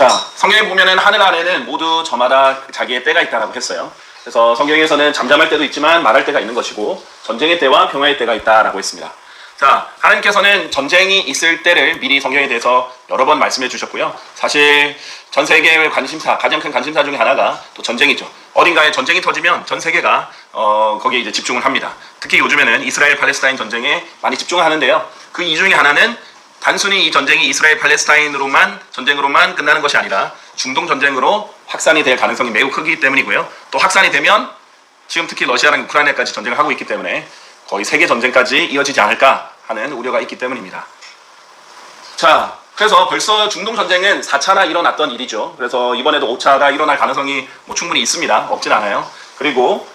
자, 성경에 보면은 하늘 아래는 모두 저마다 자기의 때가 있다라고 했어요. 그래서 성경에서는 잠잠할 때도 있지만 말할 때가 있는 것이고 전쟁의 때와 평화의 때가 있다라고 했습니다. 자, 하나님께서는 전쟁이 있을 때를 미리 성경에 대해서 여러 번 말씀해 주셨고요. 사실 전 세계의 관심사, 가장 큰 관심사 중에 하나가 또 전쟁이죠. 어딘가에 전쟁이 터지면 전 세계가 거기에 이제 집중을 합니다. 특히 요즘에는 이스라엘 팔레스타인 전쟁에 많이 집중을 하는데요. 그 이유 중에 하나는 단순히 이 전쟁이 이스라엘 팔레스타인으로만 전쟁으로만 끝나는 것이 아니라 중동 전쟁으로 확산이 될 가능성이 매우 크기 때문이고요. 또 확산이 되면 지금 특히 러시아랑 우크라이나까지 전쟁을 하고 있기 때문에 거의 세계 전쟁까지 이어지지 않을까 하는 우려가 있기 때문입니다. 자, 그래서 벌써 중동 전쟁은 4차나 일어났던 일이죠. 그래서 이번에도 5차가 일어날 가능성이 충분히 있습니다. 없진 않아요. 그리고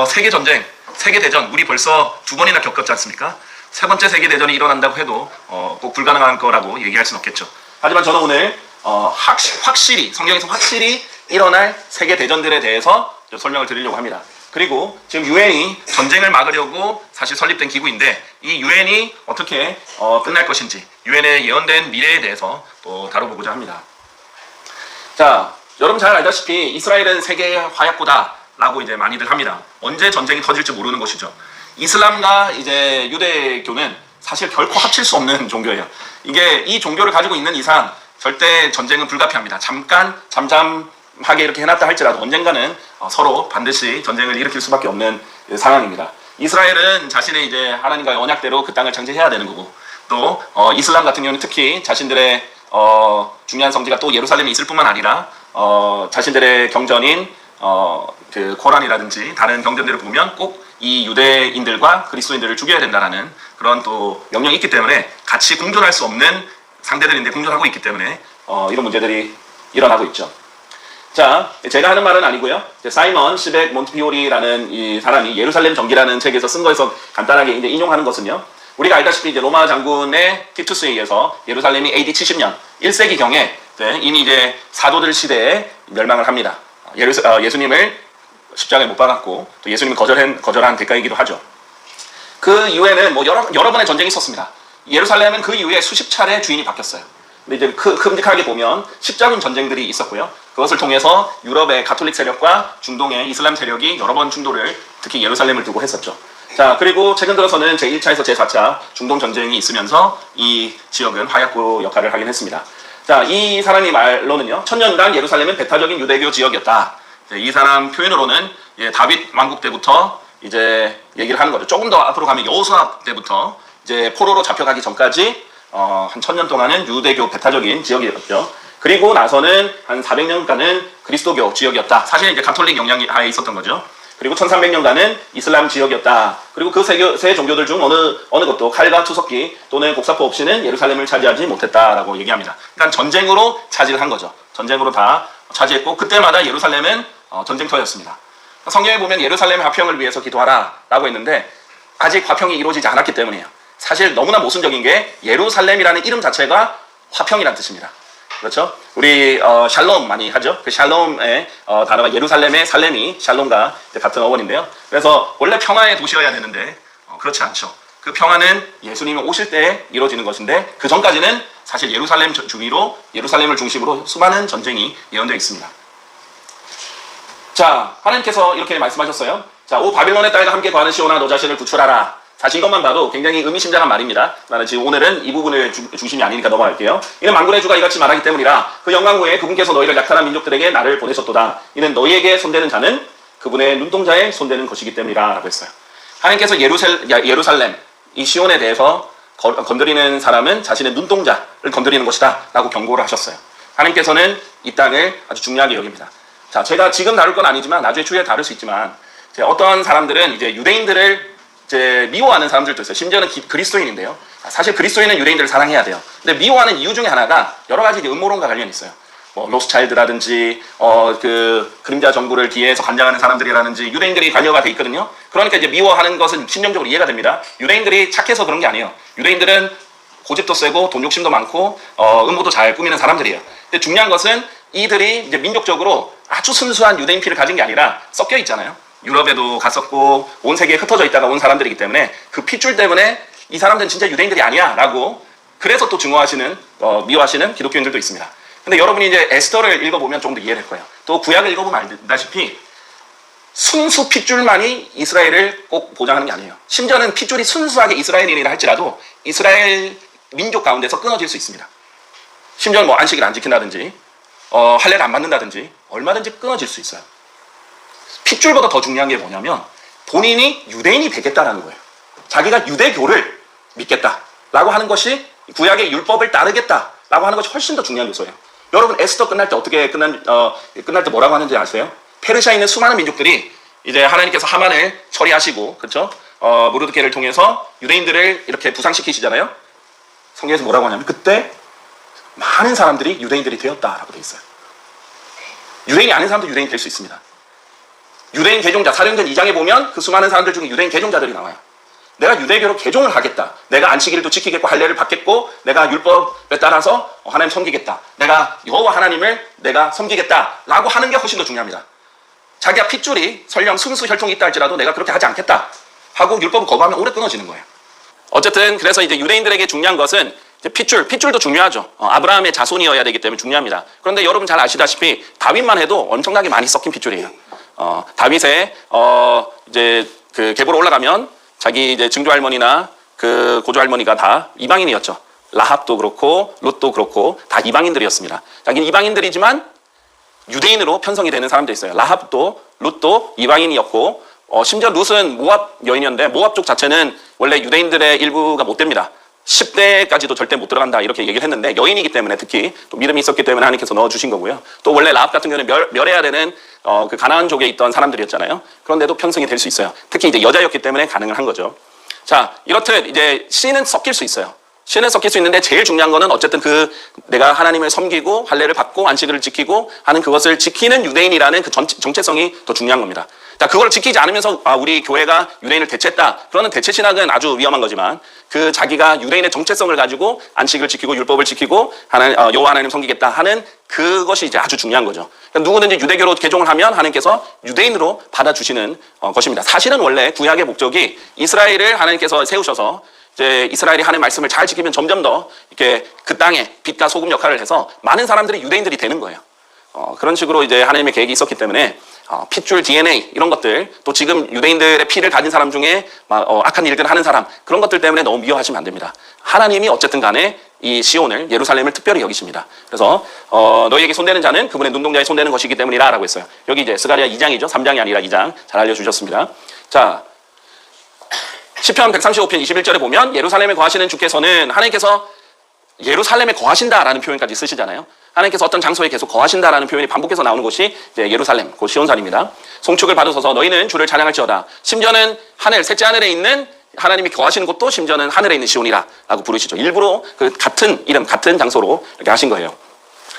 세계 전쟁, 세계 대전 우리 벌써 2번이나 겪었지 않습니까? 세 번째 세계 대전이 일어난다고 해도 꼭 불가능한 거라고 얘기할 수는 없겠죠. 하지만 저는 오늘 확실히 성경에서 확실히 일어날 세계 대전들에 대해서 설명을 드리려고 합니다. 그리고 지금 유엔이 전쟁을 막으려고 사실 설립된 기구인데 이 유엔이 어떻게 끝날 것인지 유엔의 예언된 미래에 대해서 또 다뤄보고자 합니다. 자, 여러분 잘 알다시피 이스라엘은 세계의 화약고다라고 이제 많이들 합니다. 언제 전쟁이 터질지 모르는 것이죠. 이슬람과 이제 유대교는 사실 결코 합칠 수 없는 종교예요. 이게 이 종교를 가지고 있는 이상 절대 전쟁은 불가피합니다. 잠깐 잠잠하게 이렇게 해놨다 할지라도 언젠가는 서로 반드시 전쟁을 일으킬 수밖에 없는 상황입니다. 이스라엘은 자신의 이제 하나님과의 언약대로 그 땅을 창제해야 되는 거고 또 이슬람 같은 경우는 특히 자신들의 중요한 성지가 또 예루살렘에 있을 뿐만 아니라 자신들의 경전인 그 코란이라든지 다른 경전들을 보면 꼭 이 유대인들과 그리스도인들을 죽여야 된다라는 그런 또 명령이 있기 때문에 같이 공존할 수 없는 상대들인데 공존하고 있기 때문에 이런 문제들이 일어나고 있죠. 자, 제가 하는 말은 아니고요. 사이먼 시백 몬트피오리라는 이 사람이 예루살렘 전기라는 책에서 쓴 거에서 간단하게 이제 인용하는 것은요. 우리가 알다시피 이제 로마 장군의 티투스에 의해서 예루살렘이 AD 70년 1세기경에 이미 이제 사도들 시대에 멸망을 합니다. 예수님을 십자가에 못 박았고 또 예수님이 거절한 대가이기도 하죠. 그 이후에는 여러 번의 전쟁이 있었습니다. 예루살렘은 그 이후에 수십 차례 주인이 바뀌었어요. 근데 이제 큼직하게 보면 십자군 전쟁들이 있었고요. 그것을 통해서 유럽의 가톨릭 세력과 중동의 이슬람 세력이 여러 번 충돌을 특히 예루살렘을 두고 했었죠. 자, 그리고 최근 들어서는 제1차에서 제4차 중동 전쟁이 있으면서 이 지역은 화약고 역할을 하긴 했습니다. 자, 이 사람이 말로는요. 천년간 예루살렘은 배타적인 유대교 지역이었다. 이 사람 표현으로는 다윗 왕국 때부터 이제 얘기를 하는 거죠. 조금 더 앞으로 가면 여호수아 때부터 이제 포로로 잡혀가기 전까지 한 1000년 동안은 유대교 배타적인 지역이었죠. 그리고 나서는 한 400년간은 그리스도교 지역이었다. 사실 이제 가톨릭 영향이 하에 있었던 거죠. 그리고 1300년간은 이슬람 지역이었다. 그리고 그 세 종교들 중 어느 것도 칼과 투석기 또는 곡사포 없이는 예루살렘을 차지하지 못했다라고 얘기합니다. 그러니까 전쟁으로 차지를 한 거죠. 전쟁으로 다 차지했고 그때마다 예루살렘은 전쟁터였습니다. 성경에 보면 예루살렘 화평을 위해서 기도하라 라고 했는데 아직 화평이 이루어지지 않았기 때문이에요. 사실 너무나 모순적인 게 예루살렘이라는 이름 자체가 화평이라는 뜻입니다. 그렇죠? 우리 샬롬 많이 하죠. 그 샬롬의 단어가 예루살렘의 살렘이 샬롬과 같은 어원인데요. 그래서 원래 평화의 도시여야 되는데 그렇지 않죠. 그 평화는 예수님이 오실 때 이루어지는 것인데 그 전까지는 사실 예루살렘 주위로 예루살렘을 중심으로 수많은 전쟁이 예언되어 있습니다. 자, 하나님께서 이렇게 말씀하셨어요. 자, 오 바빌론의 딸과 함께 거하는 시온아 너 자신을 구출하라. 사실 이것만 봐도 굉장히 의미심장한 말입니다. 나는 지금 오늘은 이 부분을 중심이 아니니까 넘어갈게요. 이는 만군의 주가 이같이 말하기 때문이라. 그 영광 후에 그분께서 너희를 약탈한 민족들에게 나를 보내셨도다. 이는 너희에게 손대는 자는 그분의 눈동자에 손대는 것이기 때문이라 라고 했어요. 하나님께서 예루살렘, 이 시온에 대해서 건드리는 사람은 자신의 눈동자를 건드리는 것이다 라고 경고를 하셨어요. 하나님께서는 이 땅을 아주 중요하게 여깁니다. 자, 제가 지금 다룰 건 아니지만 나중에 추후에 다룰 수 있지만 어떤 사람들은 이제 유대인들을 이제 미워하는 사람들도 있어요. 심지어는 그리스도인인데요. 사실 그리스도인은 유대인들을 사랑해야 돼요. 근데 미워하는 이유 중에 하나가 여러 가지 음모론과 관련이 있어요. 로스차일드라든지 그 그림자 정부를 뒤에서 관장하는 사람들이라든지 유대인들이 관여가 돼 있거든요. 그러니까 이제 미워하는 것은 심정적으로 이해가 됩니다. 유대인들이 착해서 그런 게 아니에요. 유대인들은 고집도 세고 돈 욕심도 많고 음모도 잘 꾸미는 사람들이에요. 근데 중요한 것은 이들이 이제 민족적으로 아주 순수한 유대인 피를 가진 게 아니라 섞여 있잖아요. 유럽에도 갔었고 온 세계에 흩어져 있다가 온 사람들이기 때문에 그 핏줄 때문에 이 사람들은 진짜 유대인들이 아니야 라고 그래서 또 증오하시는 미워하시는 기독교인들도 있습니다. 근데 여러분이 이제 에스더를 읽어보면 좀 더 이해될 거예요. 또 구약을 읽어보면 알다시피 순수 핏줄만이 이스라엘을 꼭 보장하는 게 아니에요. 심지어는 핏줄이 순수하게 이스라엘인이라 할지라도 이스라엘 민족 가운데서 끊어질 수 있습니다. 심지어는 뭐 안식일 안 지킨다든지 할례를 안 받는다든지 얼마든지 끊어질 수 있어요. 핏줄보다 더 중요한 게 뭐냐면 본인이 유대인이 되겠다라는 거예요. 자기가 유대교를 믿겠다라고 하는 것이 구약의 율법을 따르겠다라고 하는 것이 훨씬 더 중요한 요소예요. 여러분 에스더 끝날 때 어떻게 끝날 때 뭐라고 하는지 아세요? 페르시아에 있는 수많은 민족들이 이제 하나님께서 하만을 처리하시고 그렇죠? 모르드케를 통해서 유대인들을 이렇게 부상시키시잖아요. 성경에서 뭐라고 하냐면 그때 많은 사람들이 유대인들이 되었다라고 되어 있어요. 유대인이 아닌 사람도 유대인이 될 수 있습니다. 유대인 개종자, 사도행전 2장에 보면 그 수많은 사람들 중에 유대인 개종자들이 나와요. 내가 유대교로 개종을 하겠다. 내가 안식일도 지키겠고 할례를 받겠고 내가 율법에 따라서 하나님 섬기겠다. 내가 여호와 하나님을 내가 섬기겠다라고 하는 게 훨씬 더 중요합니다. 자기가 핏줄이 설령 순수 혈통이 있다 할지라도 내가 그렇게 하지 않겠다 하고 율법을 거부하면 오래 끊어지는 거예요. 어쨌든 그래서 이제 유대인들에게 중요한 것은 이제 핏줄도 중요하죠. 아브라함의 자손이어야 되기 때문에 중요합니다. 그런데 여러분 잘 아시다시피 다윗만 해도 엄청나게 많이 섞인 핏줄이에요. 다윗의 이제 그 계보로 올라가면 자기 이제 증조 할머니나 그 고조 할머니가 다 이방인이었죠. 라합도 그렇고 롯도 그렇고 다 이방인들이었습니다. 자기는 이방인들이지만 유대인으로 편성이 되는 사람도 있어요. 라합도 롯도 이방인이었고 심지어 룻은 모압 여인이었는데 모압 쪽 자체는 원래 유대인들의 일부가 못 됩니다. 10대까지도 절대 못 들어간다 이렇게 얘기를 했는데 여인이기 때문에 특히 또 믿음이 있었기 때문에 하나님께서 넣어주신 거고요. 또 원래 라합 같은 경우는 멸해야 되는 그 가나안족에 있던 사람들이었잖아요. 그런데도 편성이 될 수 있어요. 특히 이제 여자였기 때문에 가능을 한 거죠. 자, 이렇듯 이제 씨는 섞일 수 있어요. 씨는 섞일 수 있는데 제일 중요한 거는 어쨌든 그 내가 하나님을 섬기고 할례를 받고 안식일을 지키고 하는 그것을 지키는 유대인이라는 그 정체성이 더 중요한 겁니다. 자, 그걸 지키지 않으면서 우리 교회가 유대인을 대체했다. 그러는 대체 신학은 아주 위험한 거지만 그 자기가 유대인의 정체성을 가지고 안식을 지키고 율법을 지키고 여호와 하나님 섬기겠다 하는 그것이 이제 아주 중요한 거죠. 그러니까 누구든지 유대교로 개종을 하면 하나님께서 유대인으로 받아주시는 것입니다. 사실은 원래 구약의 목적이 이스라엘을 하나님께서 세우셔서 이제 이스라엘이 하나님의 말씀을 잘 지키면 점점 더 이렇게 그 땅에 빛과 소금 역할을 해서 많은 사람들이 유대인들이 되는 거예요. 그런 식으로 이제 하나님의 계획이 있었기 때문에 핏줄 DNA 이런 것들 또 지금 유대인들의 피를 가진 사람 중에 악한 일들을 하는 사람 그런 것들 때문에 너무 미워하시면 안 됩니다. 하나님이 어쨌든 간에 이 시온을 예루살렘을 특별히 여기십니다. 그래서 너희에게 손대는 자는 그분의 눈동자에 손대는 것이기 때문이라 라고 했어요. 여기 이제 스가랴 2장이죠. 3장이 아니라 2장 잘 알려주셨습니다. 자, 시편 135편 21절에 보면 예루살렘에 거하시는 주께서는 하나님께서 예루살렘에 거하신다라는 표현까지 쓰시잖아요. 하나님께서 어떤 장소에 계속 거하신다라는 표현이 반복해서 나오는 곳이 이제 예루살렘, 곧 시온산입니다. 송축을 받으소서 너희는 주를 찬양할지어다. 심지어는 하늘, 셋째 하늘에 있는 하나님이 거하시는 곳도 심지어는 하늘에 있는 시온이라 라고 부르시죠. 일부러 그 같은 이름, 같은 장소로 이렇게 하신 거예요.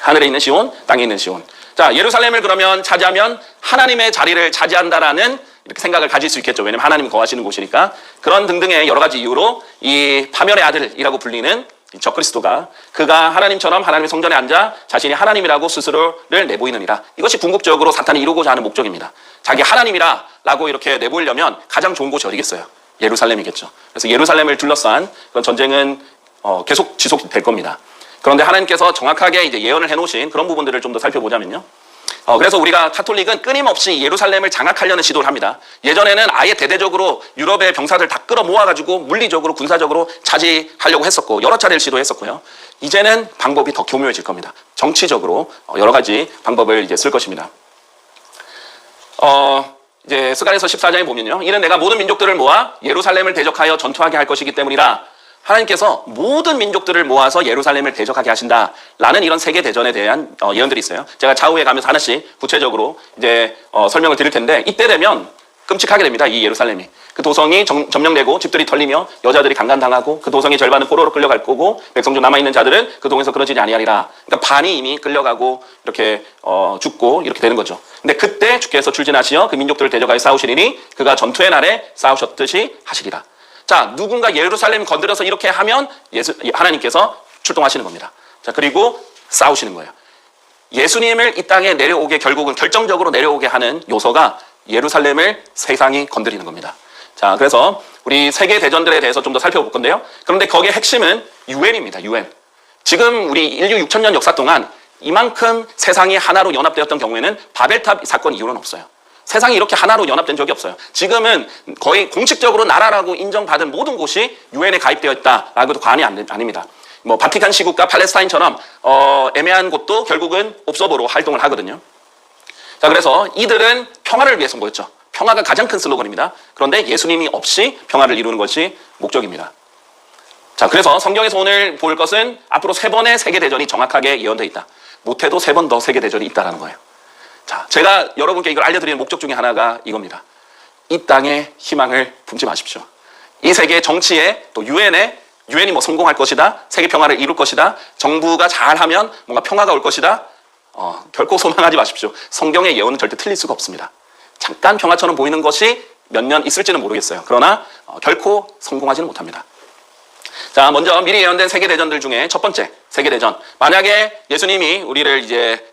하늘에 있는 시온, 땅에 있는 시온. 자, 예루살렘을 그러면 차지하면 하나님의 자리를 차지한다라는 이렇게 생각을 가질 수 있겠죠. 왜냐면 하나님이 거하시는 곳이니까. 그런 등등의 여러 가지 이유로 이 파멸의 아들이라고 불리는 적그리스도가 그가 하나님처럼 하나님의 성전에 앉아 자신이 하나님이라고 스스로를 내보이느니라. 이것이 궁극적으로 사탄이 이루고자 하는 목적입니다. 자기 하나님이라 라고 이렇게 내보이려면 가장 좋은 곳이 어디겠어요? 예루살렘이겠죠. 그래서 예루살렘을 둘러싼 그런 전쟁은 계속 지속될 겁니다. 그런데 하나님께서 정확하게 이제 예언을 해놓으신 그런 부분들을 좀 더 살펴보자면요. 그래서 우리가 카톨릭은 끊임없이 예루살렘을 장악하려는 시도를 합니다. 예전에는 아예 대대적으로 유럽의 병사들 다 끌어모아가지고 물리적으로 군사적으로 차지하려고 했었고 여러 차례를 시도했었고요. 이제는 방법이 더 교묘해질 겁니다. 정치적으로 여러 가지 방법을 이제 쓸 것입니다. 이제 스가랴서 14장에 보면요. 이는 내가 모든 민족들을 모아 예루살렘을 대적하여 전투하게 할 것이기 때문이라. 하나님께서 모든 민족들을 모아서 예루살렘을 대적하게 하신다라는 이런 세계 대전에 대한 예언들이 있어요. 제가 좌우에 가면서 하나씩 구체적으로 이제 설명을 드릴 텐데 이때 되면 끔찍하게 됩니다. 이 예루살렘이 그 도성이 점령되고 집들이 털리며 여자들이 강간당하고 그 도성의 절반은 포로로 끌려갈 거고 백성 중 남아 있는 자들은 그 동에서 끊어지지 아니하리라. 그러니까 반이 이미 끌려가고 이렇게 죽고 이렇게 되는 거죠. 근데 그때 주께서 출진하시어 그 민족들을 대적하여 싸우시리니 그가 전투의 날에 싸우셨듯이 하시리라. 자, 누군가 예루살렘 건드려서 이렇게 하면 하나님께서 출동하시는 겁니다. 자, 그리고 싸우시는 거예요. 예수님을 이 땅에 내려오게 결국은 결정적으로 내려오게 하는 요소가 예루살렘을 세상이 건드리는 겁니다. 자, 그래서 우리 세계 대전들에 대해서 좀 더 살펴볼 건데요. 그런데 거기에 핵심은 유엔입니다. 유엔. 지금 우리 인류 6,000년 역사 동안 이만큼 세상이 하나로 연합되었던 경우에는 바벨탑 사건 이후는 없어요. 세상이 이렇게 하나로 연합된 적이 없어요. 지금은 거의 공식적으로 나라라고 인정받은 모든 곳이 유엔에 가입되어 있다라고도 과언이 아닙니다. 뭐 바티칸 시국과 팔레스타인처럼 애매한 곳도 결국은 옵서버로 활동을 하거든요. 자, 그래서 이들은 평화를 위해서 모였죠. 평화가 가장 큰 슬로건입니다. 그런데 예수님이 없이 평화를 이루는 것이 목적입니다. 자, 그래서 성경에서 오늘 볼 것은 앞으로 3번의 세계대전이 정확하게 예언되어 있다. 못해도 3번 더 세계대전이 있다는 거예요. 자, 제가 여러분께 이걸 알려드리는 목적 중에 하나가 이겁니다. 이 땅에 희망을 품지 마십시오. 이 세계 정치에 또 유엔이 뭐 성공할 것이다. 세계 평화를 이룰 것이다. 정부가 잘하면 뭔가 평화가 올 것이다. 결코 소망하지 마십시오. 성경의 예언은 절대 틀릴 수가 없습니다. 잠깐 평화처럼 보이는 것이 몇 년 있을지는 모르겠어요. 그러나 결코 성공하지는 못합니다. 자, 먼저 미리 예언된 세계대전들 중에 첫 번째 세계대전. 만약에 예수님이 우리를 이제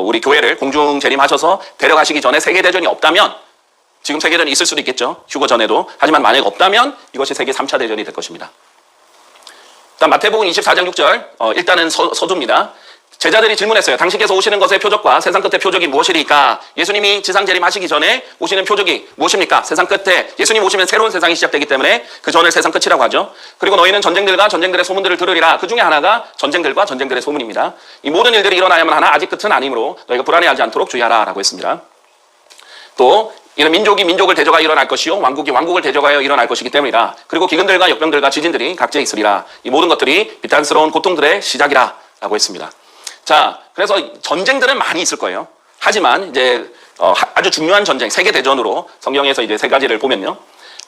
우리 교회를 공중 재림하셔서 데려가시기 전에 세계대전이 없다면, 지금 세계대전이 있을 수도 있겠죠. 휴거 전에도. 하지만 만약에 없다면 이것이 세계 3차 대전이 될 것입니다. 일단 마태복음 24장 6절, 일단은 서두입니다. 제자들이 질문했어요. 당신께서 오시는 것의 표적과 세상 끝의 표적이 무엇이리까? 예수님이 지상 재림하시기 전에 오시는 표적이 무엇입니까? 세상 끝에 예수님 오시면 새로운 세상이 시작되기 때문에 그 전을 세상 끝이라고 하죠. 그리고 너희는 전쟁들과 전쟁들의 소문들을 들으리라. 그 중에 하나가 전쟁들과 전쟁들의 소문입니다. 이 모든 일들이 일어나야만 하나 아직 끝은 아니므로 너희가 불안해하지 않도록 주의하라 라고 했습니다. 또 이는 민족이 민족을 대적하여 일어날 것이요 왕국이 왕국을 대적하여 일어날 것이기 때문이다. 그리고 기근들과 역병들과 지진들이 각지에 있으리라. 이 모든 것들이 비탄스러운 고통들의 시작이라 라고 했습니다. 자, 그래서 전쟁들은 많이 있을 거예요. 하지만 이제 아주 중요한 전쟁, 세계대전으로 성경에서 이제 3가지를 보면요.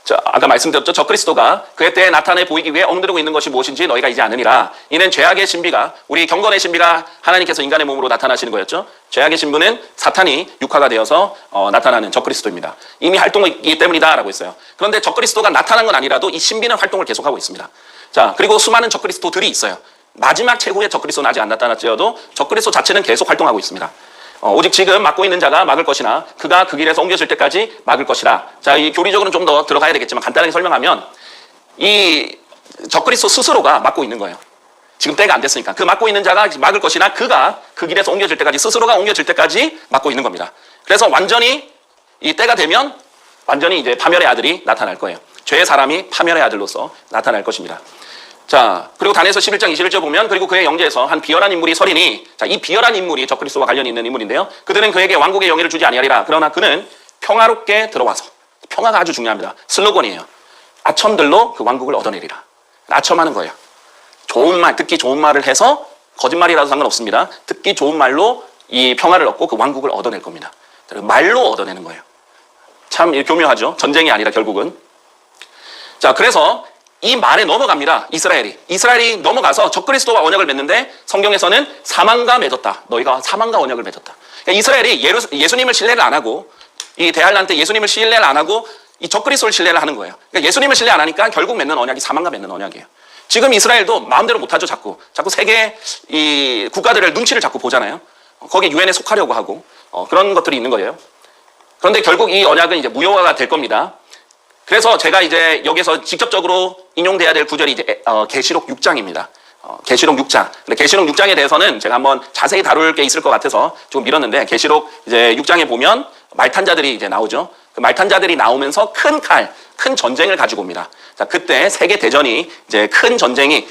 자, 아까 말씀드렸죠. 적그리스도가 그의 때에 나타내 보이기 위해 엉들고 있는 것이 무엇인지 너희가 이제 아느니라. 이는 죄악의 신비가, 우리 경건의 신비가 하나님께서 인간의 몸으로 나타나시는 거였죠. 죄악의 신부는 사탄이 육화가 되어서 나타나는 적그리스도입니다. 이미 활동이기 때문이다 라고 했어요. 그런데 적그리스도가 나타난 건 아니라도 이 신비는 활동을 계속하고 있습니다. 자, 그리고 수많은 적그리스도들이 있어요. 마지막 최후의 적그리스도는 아직 안 나타났지어도 적그리스도 자체는 계속 활동하고 있습니다. 오직 지금 맡고 있는 자가 막을 것이나 그가 그 길에서 옮겨질 때까지 막을 것이라. 자, 이 교리적으로는 좀 더 들어가야 되겠지만 간단하게 설명하면 이 적그리스도 스스로가 막고 있는 거예요. 지금 때가 안 됐으니까. 그 막고 있는 자가 막을 것이나 그가 그 길에서 옮겨질 때까지, 스스로가 옮겨질 때까지 막고 있는 겁니다. 그래서 완전히 이 때가 되면 완전히 이제 파멸의 아들이 나타날 거예요. 죄의 사람이 파멸의 아들로서 나타날 것입니다. 자, 그리고 다니엘서 11장 21절 보면 그리고 그의 영제에서 한 비열한 인물이 서리니, 자, 이 비열한 인물이 적그리스도와 관련이 있는 인물인데요. 그들은 그에게 왕국의 영예를 주지 아니하리라. 그러나 그는 평화롭게 들어와서, 평화가 아주 중요합니다. 슬로건이에요. 아첨들로 그 왕국을 얻어내리라. 아첨하는 거예요. 좋은 말, 듣기 좋은 말을 해서, 거짓말이라도 상관없습니다. 듣기 좋은 말로 이 평화를 얻고 그 왕국을 얻어낼 겁니다. 말로 얻어내는 거예요. 참 교묘하죠. 전쟁이 아니라 결국은. 자, 그래서 이 말에 넘어갑니다. 이스라엘이 넘어가서 적그리스도와 언약을 맺는데 성경에서는 사망과 맺었다. 너희가 사망과 언약을 맺었다. 그러니까 이스라엘이 예수님을 신뢰를 안 하고, 이 대환란 때 예수님을 신뢰를 안 하고 이 적그리스도를 신뢰를 하는 거예요. 그러니까 예수님을 신뢰 안 하니까 결국 맺는 언약이 사망과 맺는 언약이에요. 지금 이스라엘도 마음대로 못하죠. 자꾸 세계 이 국가들을 눈치를 자꾸 보잖아요. 거기에 유엔에 속하려고 하고 그런 것들이 있는 거예요. 그런데 결국 이 언약은 이제 무효화가 될 겁니다. 그래서 제가 이제 여기서 직접적으로 인용돼야 될 구절이 이제 계시록 6장입니다. 계시록 6장. 근데 계시록 6장에 대해서는 제가 한번 자세히 다룰 게 있을 것 같아서 좀 미뤘는데, 계시록 이제 6장에 보면 말탄자들이 이제 나오죠. 그 말탄자들이 나오면서 큰 전쟁을 가지고 옵니다. 자, 그때 세계 대전이 이제 큰 전쟁이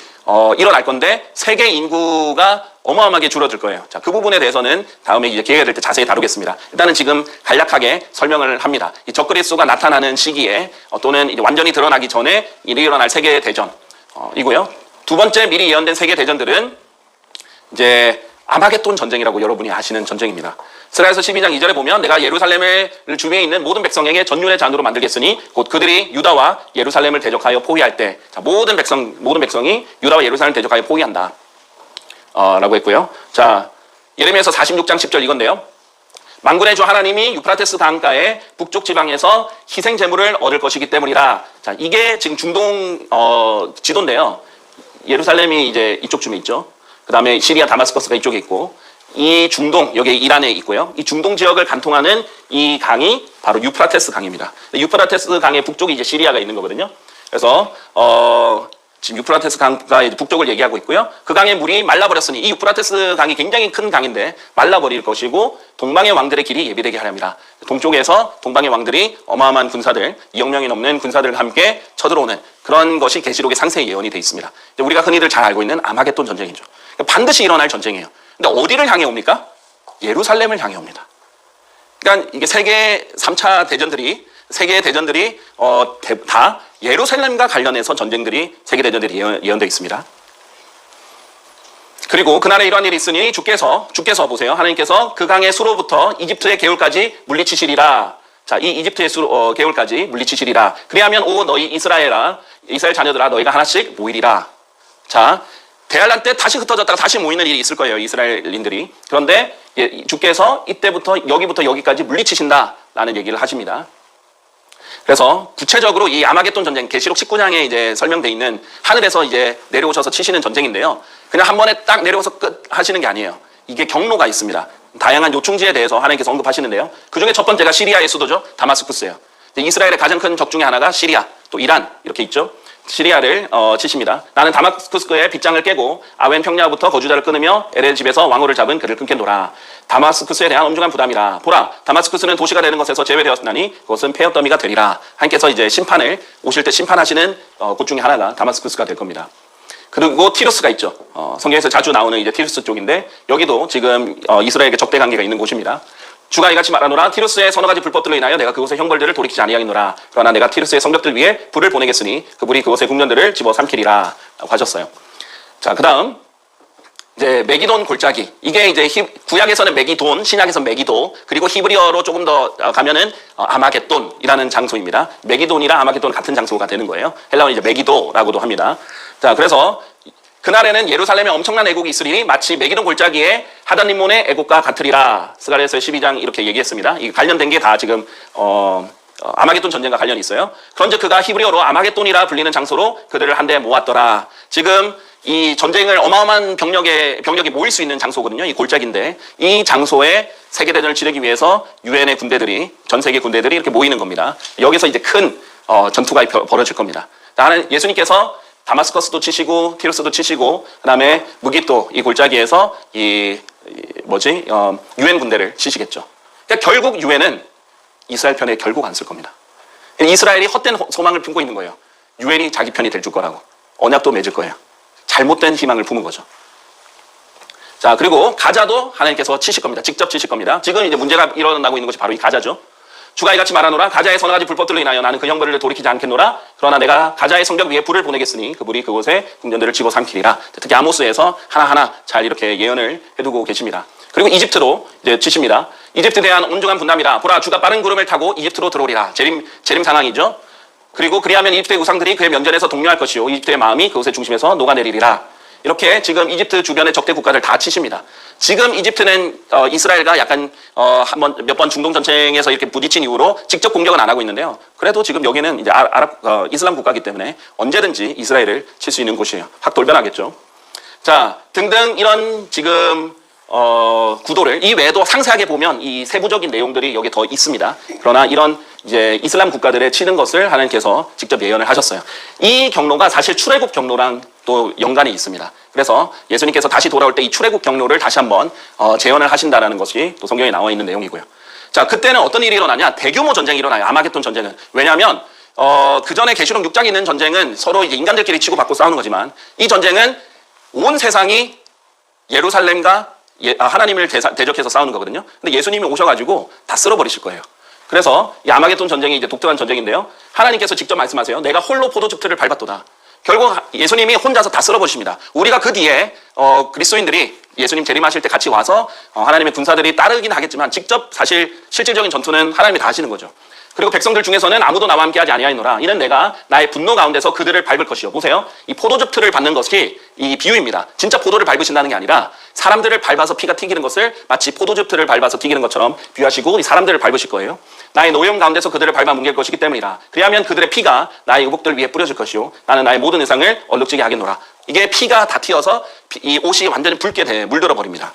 일어날 건데 세계 인구가 어마어마하게 줄어들 거예요. 자, 그 부분에 대해서는 다음에 이제 기회가 될 때 자세히 다루겠습니다. 일단은 지금 간략하게 설명을 합니다. 이 적그리스도가 나타나는 시기에 또는 이제 완전히 드러나기 전에 일어날 세계 대전 이고요. 두 번째 미리 예언된 세계 대전들은 이제 아마겟돈 전쟁이라고 여러분이 아시는 전쟁입니다. 스가랴서 12장 2절에 보면 내가 예루살렘을 주위에 있는 모든 백성에게 전율의 잔으로 만들겠으니 곧 그들이 유다와 예루살렘을 대적하여 포위할 때, 자, 모든 백성이 유다와 예루살렘을 대적하여 포위한다 라고 했고요. 자, 예레미야서 46장 10절 이건데요. 만군의 주 하나님이 유프라테스 강가의 북쪽 지방에서 희생 제물을 얻을 것이기 때문이라. 자, 이게 지금 중동 지도인데요. 예루살렘이 이제 이쪽쯤에 있죠. 그 다음에 시리아 다마스커스가 이쪽에 있고, 이 중동, 여기 이란에 있고요. 이 중동 지역을 관통하는 이 강이 바로 유프라테스 강입니다. 유프라테스 강의 북쪽이 이제 시리아가 있는 거거든요. 그래서 지금 유프라테스 강가 북쪽을 얘기하고 있고요. 그 강의 물이 말라버렸으니 이 유프라테스 강이 굉장히 큰 강인데 말라버릴 것이고 동방의 왕들의 길이 예비되게 하렵니다. 동쪽에서 동방의 왕들이 어마어마한 군사들, 2억 명이 넘는 군사들과 함께 쳐들어오는 그런 것이 계시록에 상세히 예언이 되어 있습니다. 우리가 흔히들 잘 알고 있는 아마겟돈 전쟁이죠. 반드시 일어날 전쟁이에요. 근데 어디를 향해 옵니까? 예루살렘을 향해 옵니다. 그러니까 이게 세계 3차 대전들이 다 예루살렘과 관련해서 전쟁들이 세계 대전들이 예언되어 있습니다. 그리고 그날에 이러한 일이 있으니 주께서 보세요. 하나님께서 그 강의 수로부터 이집트의 개울까지 물리치시리라. 자, 이 이집트의 개울까지 물리치시리라. 그리하면 오 너희 이스라엘 자녀들아 너희가 하나씩 모이리라. 자, 대환란 때 다시 흩어졌다가 다시 모이는 일이 있을 거예요. 이스라엘인들이. 그런데 주께서 이때부터 여기부터 여기까지 물리치신다라는 얘기를 하십니다. 그래서 구체적으로 이 아마겟돈 전쟁, 계시록 19장에 이제 설명되어 있는 하늘에서 이제 내려오셔서 치시는 전쟁인데요. 그냥 한 번에 딱 내려오서 끝 하시는 게 아니에요. 이게 경로가 있습니다. 다양한 요충지에 대해서 하나님께서 언급하시는데요. 그 중에 첫 번째가 시리아의 수도죠. 다마스쿠스예요. 이스라엘의 가장 큰 적 중에 하나가 시리아, 또 이란 이렇게 있죠. 시리아를 치십니다. 나는 다마스쿠스의 빗장을 깨고 아웬 평야부터 거주자를 끊으며 엘의 집에서 왕호를 잡은 그를 끊겠노라. 다마스쿠스에 대한 엄중한 부담이라. 보라, 다마스쿠스는 도시가 되는 것에서 제외되었나니 그것은 폐허더미가 되리라. 하나님께서 이제 심판을 오실 때 심판하시는 곳 중에 하나가 다마스쿠스가 될 겁니다. 그리고 티루스가 있죠. 성경에서 자주 나오는 이제 티루스 쪽인데 여기도 지금 이스라엘에게 적대 관계가 있는 곳입니다. 주가 이같이 말하노라. 티루스의 서너 가지 불법들로 인하여 내가 그곳의 형벌들을 돌이키지 아니하겠노라. 그러나 내가 티루스의 성벽들 위에 불을 보내겠으니 그 불이 그곳의 궁전들을 집어 삼키리라 라고 하셨어요. 자, 그 다음 이제 메기돈 골짜기. 이게 이제 구약에서는 메기돈, 신약에서는 메기도, 그리고 히브리어로 조금 더 가면은 아마겟돈이라는 장소입니다. 메기돈이랑 아마겟돈 같은 장소가 되는 거예요. 헬라어는 이제 메기도라고도 합니다. 자, 그래서 그날에는 예루살렘에 엄청난 애국이 있으리니 마치 메기돈 골짜기에 하단림몬의 애국과 같으리라. 스가랴서 12장 이렇게 얘기했습니다. 이 관련된 게 다 지금 아마겟돈 전쟁과 관련이 있어요. 그런즉 그가 히브리어로 아마겟돈이라 불리는 장소로 그들을 한데 모았더라. 지금 이 전쟁을 어마어마한 병력이 모일 수 있는 장소거든요. 이 골짜기인데 이 장소에 세계대전을 치르기 위해서 유엔의 군대들이, 전 세계 군대들이 이렇게 모이는 겁니다. 여기서 이제 큰 전투가 벌어질 겁니다. 예수님께서 다마스커스도 치시고 티루스도 치시고 그다음에 무기또 이 골짜기에서 유엔 군대를 치시겠죠. 그러니까 결국 유엔은 이스라엘 편에 결국 안 쓸 겁니다. 이스라엘이 헛된 소망을 품고 있는 거예요. 유엔이 자기 편이 될 줄 거라고. 언약도 맺을 거예요. 잘못된 희망을 품은 거죠. 자, 그리고 가자도 하나님께서 치실 겁니다. 직접 치실 겁니다. 지금 이제 문제가 일어나고 있는 것이 바로 이 가자죠. 주가 이같이 말하노라. 가자의 서너 가지 불법들로 인하여 나는 그 형벌을 돌이키지 않겠노라. 그러나 내가 가자의 성벽 위에 불을 보내겠으니 그 불이 그곳에 궁전들을 집어 삼키리라. 특히 아모스에서 하나하나 잘 이렇게 예언을 해두고 계십니다. 그리고 이집트로 이제 치십니다. 이집트에 대한 온전한 분담이라. 보라, 주가 빠른 구름을 타고 이집트로 들어오리라. 재림 상황이죠. 그리고 그리하면 이집트의 우상들이 그의 면전에서 동요할 것이요 이집트의 마음이 그곳의 중심에서 녹아내리리라. 이렇게 지금 이집트 주변의 적대 국가를 다 치십니다. 지금 이집트는 이스라엘과 약간 몇 번 중동 전쟁에서 이렇게 부딪힌 이후로 직접 공격은 안 하고 있는데요. 그래도 지금 여기는 이제 이슬람 국가이기 때문에 언제든지 이스라엘을 칠 수 있는 곳이에요. 확 돌변하겠죠. 자, 등등 이런 지금 구도를 이 외에도 상세하게 보면 이 세부적인 내용들이 여기 더 있습니다. 그러나 이런 이제 이슬람 국가들에 치는 것을 하나님께서 직접 예언을 하셨어요. 이 경로가 사실 출애굽 경로랑 또 연관이 있습니다. 그래서 예수님께서 다시 돌아올 때 이 출애굽 경로를 다시 한번 재현을 하신다라는 것이 또 성경에 나와 있는 내용이고요. 자, 그때는 어떤 일이 일어나냐? 대규모 전쟁이 일어나요. 아마겟돈 전쟁은. 왜냐하면 그 전에 계시록 6장에 있는 전쟁은 서로 이제 인간들끼리 치고받고 싸우는 거지만 이 전쟁은 온 세상이 예루살렘과 하나님을 대적해서 싸우는 거거든요. 근데 예수님이 오셔가지고 다 쓸어버리실 거예요. 그래서 이 아마겟돈 전쟁이 이제 독특한 전쟁인데요. 하나님께서 직접 말씀하세요. 내가 홀로 포도즙틀을 밟았도다. 결국 예수님이 혼자서 다 쓸어버리십니다. 우리가 그 뒤에 그리스도인들이 예수님 재림하실 때 같이 와서 하나님의 군사들이 따르긴 하겠지만 직접 사실 실질적인 전투는 하나님이 다 하시는 거죠. 그리고 백성들 중에서는 아무도 나와 함께하지 아니하노라. 이는 내가 나의 분노 가운데서 그들을 밟을 것이요. 보세요. 이 포도즙 틀을 받는 것이 이 비유입니다. 진짜 포도를 밟으신다는 게 아니라 사람들을 밟아서 피가 튀기는 것을 마치 포도즙 틀을 밟아서 튀기는 것처럼 비유하시고 이 사람들을 밟으실 거예요. 나의 노염 가운데서 그들을 밟아 뭉갤 것이기 때문이라. 그리하면 그들의 피가 나의 의복들 위에 뿌려질 것이요. 나는 나의 모든 의상을 얼룩지게 하겠노라. 이게 피가 다 튀어서 이 옷이 완전히 붉게 물들어 버립니다.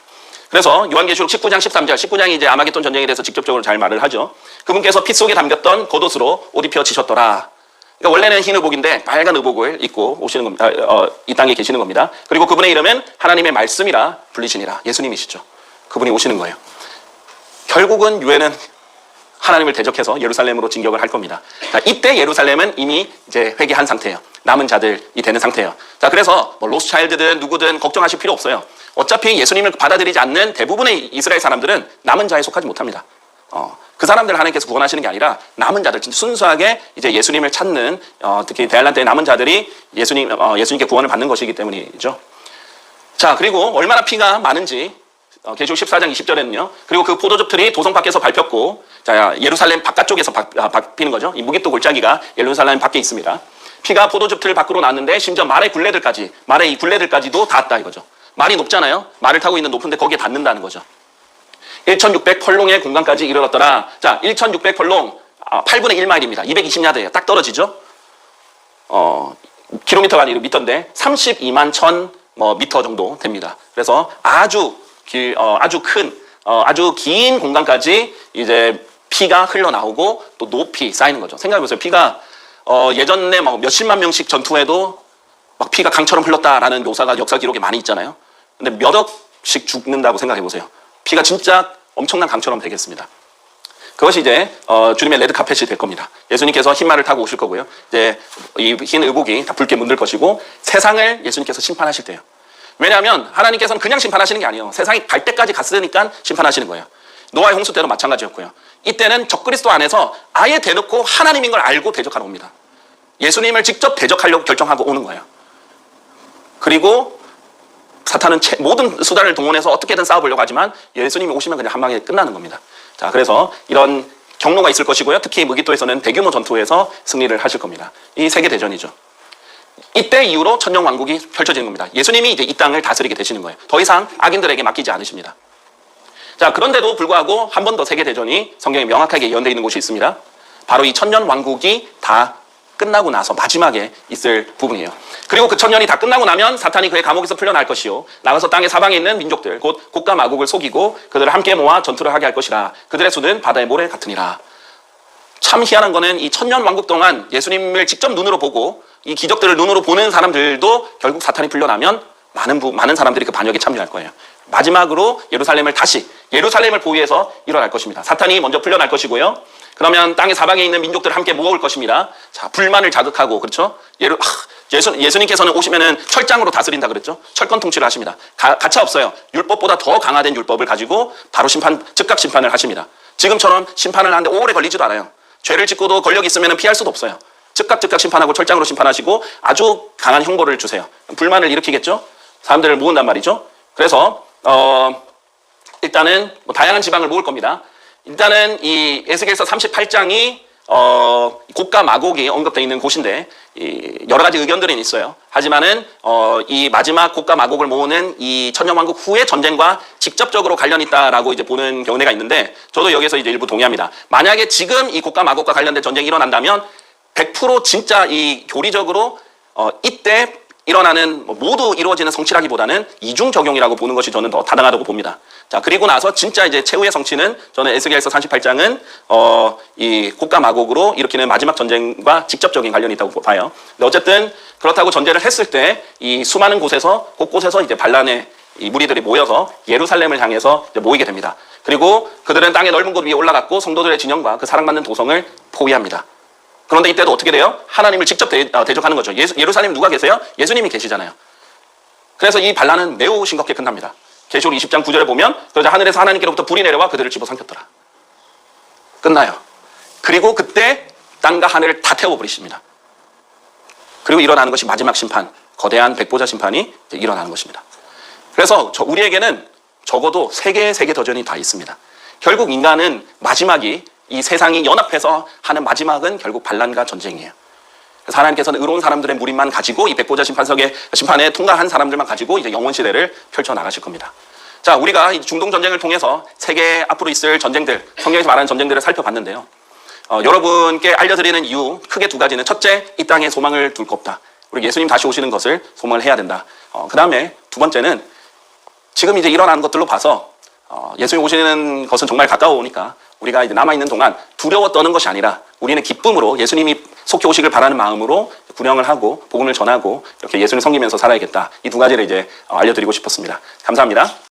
그래서 요한계시록 19장 13절, 19장이 이제 아마겟돈 전쟁에 대해서 직접적으로 잘 말을 하죠. 그분께서 피 속에 담겼던 겉옷으로 옷 입혀 지셨더라. 그러니까 원래는 흰 의복인데 빨간 의복을 입고 오시는 겁니다. 이 땅에 계시는 겁니다. 그리고 그분의 이름은 하나님의 말씀이라 불리시니라. 예수님이시죠. 그분이 오시는 거예요. 결국은 유해는 하나님을 대적해서 예루살렘으로 진격을 할 겁니다. 자, 이때 예루살렘은 이미 이제 회개한 상태예요. 남은 자들이 되는 상태예요. 자, 그래서 뭐 로스차일드든 누구든 걱정하실 필요 없어요. 어차피 예수님을 받아들이지 않는 대부분의 이스라엘 사람들은 남은 자에 속하지 못합니다. 그 사람들 하나님께서 구원하시는 게 아니라 남은 자들, 진짜 순수하게 이제 예수님을 찾는 특히 대할란 때의 남은 자들이 예수님께 구원을 받는 것이기 때문이죠. 자, 그리고 얼마나 피가 많은지 계시록 14장 20절에는요. 그리고 그 포도즙들이 도성 밖에서 밟혔고, 자, 예루살렘 바깥쪽에서 밟히는 거죠. 이 무기토 골짜기가 예루살렘 밖에 있습니다. 피가 포도즙들 밖으로 났는데 심지어 말의 이 굴레들까지도 닿았다 이거죠. 말이 높잖아요. 말을 타고 있는 높은데 거기에 닿는다는 거죠. 1600펄롱의 공간까지 이르렀더라. 자, 1600펄롱 8분의 1마일입니다. 220야드예요. 딱 떨어지죠. 킬로미터가 아니라 미터인데 32만 1000 미터 정도 됩니다. 그래서 아주 긴 공간까지 이제 피가 흘러나오고 또 높이 쌓이는 거죠. 생각해보세요. 피가 예전에 막 몇십만 명씩 전투에도 막 피가 강처럼 흘렀다라는 묘사가 역사 기록에 많이 있잖아요. 근데 몇 억씩 죽는다고 생각해보세요. 피가 진짜 엄청난 강처럼 되겠습니다. 그것이 이제 주님의 레드 카펫이 될 겁니다. 예수님께서 흰 말을 타고 오실 거고요. 이제 이 흰 의복이 다 붉게 물들 것이고 세상을 예수님께서 심판하실 때예요. 왜냐하면 하나님께서는 그냥 심판하시는 게 아니에요. 세상이 갈 때까지 갔으니까 심판하시는 거예요. 노아의 홍수 때도 마찬가지였고요. 이때는 적그리스도 안에서 아예 대놓고 하나님인 걸 알고 대적하러 옵니다. 예수님을 직접 대적하려고 결정하고 오는 거예요. 그리고 사탄은 모든 수단을 동원해서 어떻게든 싸워보려고 하지만 예수님이 오시면 그냥 한 방에 끝나는 겁니다. 자, 그래서 이런 경로가 있을 것이고요. 특히 무기토에서는 대규모 전투에서 승리를 하실 겁니다. 이 세계대전이죠. 이때 이후로 천년왕국이 펼쳐지는 겁니다. 예수님이 이제 이 땅을 다스리게 되시는 거예요. 더 이상 악인들에게 맡기지 않으십니다. 자, 그런데도 불구하고 한 번 더 세계대전이 성경에 명확하게 예언되어 있는 곳이 있습니다. 바로 이 천년왕국이 다 끝나고 나서 마지막에 있을 부분이에요. 그리고 그 천년이 다 끝나고 나면 사탄이 그의 감옥에서 풀려날 것이요. 나가서 땅의 사방에 있는 민족들, 곧 곡과 마곡을 속이고 그들을 함께 모아 전투를 하게 할 것이라. 그들의 수는 바다의 모래 같으니라. 참 희한한 거는 이 천년왕국 동안 예수님을 직접 눈으로 보고 이 기적들을 눈으로 보는 사람들도 결국 사탄이 풀려나면 많은 사람들이 그 반역에 참여할 거예요. 마지막으로 예루살렘을 보위해서 일어날 것입니다. 사탄이 먼저 풀려날 것이고요. 그러면 땅의 사방에 있는 민족들을 함께 모을 것입니다. 자, 불만을 자극하고, 그렇죠? 예수님께서는 오시면은 철장으로 다스린다 그랬죠? 철권 통치를 하십니다. 가차 없어요. 율법보다 더 강화된 율법을 가지고 바로 즉각 심판을 하십니다. 지금처럼 심판을 하는데 오래 걸리지도 않아요. 죄를 짓고도 권력이 있으면 피할 수도 없어요. 즉각 심판하고 철장으로 심판하시고 아주 강한 형벌을 주세요. 불만을 일으키겠죠? 사람들을 모은단 말이죠. 그래서 일단은 다양한 지방을 모을 겁니다. 일단은 이 에스겔서 38장이 곡과 마곡이 언급되어 있는 곳인데 여러 가지 의견들은 있어요. 하지만은 이 마지막 곡과 마곡을 모으는 이 천년왕국 후의 전쟁과 직접적으로 관련이 있다라고 이제 보는 견해가 있는데 저도 여기서 이제 일부 동의합니다. 만약에 지금 이 곡과 마곡과 관련된 전쟁이 일어난다면 100% 진짜 이 교리적으로 이때 일어나는 모두 이루어지는 성취라기보다는 이중 적용이라고 보는 것이 저는 더 타당하다고 봅니다. 자, 그리고 나서 진짜 이제 최후의 성취는 저는 에스겔서 38장은 이 곡과 마곡으로 일으키는 마지막 전쟁과 직접적인 관련이 있다고 봐요. 근데 어쨌든 그렇다고 전제를 했을 때 이 수많은 곳곳에서 이제 반란의 이 무리들이 모여서 예루살렘을 향해서 이제 모이게 됩니다. 그리고 그들은 땅의 넓은 곳 위에 올라갔고 성도들의 진영과 그 사랑받는 도성을 포위합니다. 그런데 이때도 어떻게 돼요? 하나님을 직접 대적하는 거죠. 예루살렘 누가 계세요? 예수님이 계시잖아요. 그래서 이 반란은 매우 싱겁게 끝납니다. 계시록 20장 9절에 보면 그러자 하늘에서 하나님께로부터 불이 내려와 그들을 집어삼켰더라. 끝나요. 그리고 그때 땅과 하늘을 다 태워버리십니다. 그리고 일어나는 것이 마지막 심판, 거대한 백보자 심판이 일어나는 것입니다. 그래서 우리에게는 적어도 세 개의 세계대전이 다 있습니다. 결국 인간은 마지막이 이 세상이 연합해서 하는 마지막은 결국 반란과 전쟁이에요. 그래서 하나님께서는 의로운 사람들의 무리만 가지고 이 백보자 심판에 통과한 사람들만 가지고 이제 영원 시대를 펼쳐 나가실 겁니다. 자, 우리가 이 중동 전쟁을 통해서 세계 앞으로 있을 전쟁들, 성경에서 말하는 전쟁들을 살펴봤는데요. 여러분께 알려드리는 이유 크게 두 가지는 첫째, 이 땅에 소망을 둘 거 없다. 우리 예수님 다시 오시는 것을 소망을 해야 된다. 그 다음에 두 번째는 지금 이제 일어나는 것들로 봐서 예수님 오시는 것은 정말 가까워오니까 우리가 이제 남아있는 동안 두려워 떠는 것이 아니라 우리는 기쁨으로 예수님이 속히 오시길 바라는 마음으로 구령을 하고 복음을 전하고 이렇게 예수를 섬기면서 살아야겠다. 이 두 가지를 이제 알려드리고 싶었습니다. 감사합니다.